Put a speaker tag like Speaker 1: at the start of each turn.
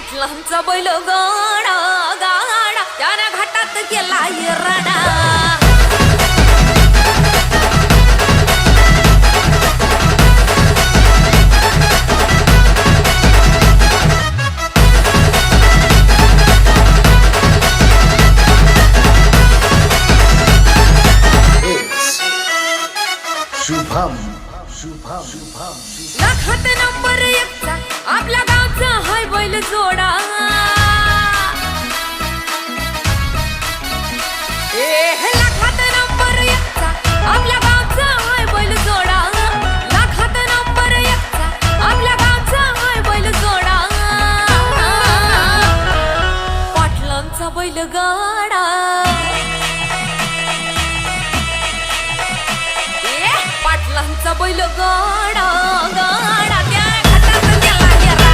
Speaker 1: पाटलांचा बैल गाडा गाडा त्याने घाटात केला रडा
Speaker 2: शुभम शुभम शुभम
Speaker 1: लाखात नंबर एकचा आपल्या गावचा हाय बैल जोडा लाखात नंबर एकचा आपल्या गावचा हाय बैल जोडा लाखात नंबर एकचा आपल्या गावचा हाय बैल जोडा पाटलांचा बैल गा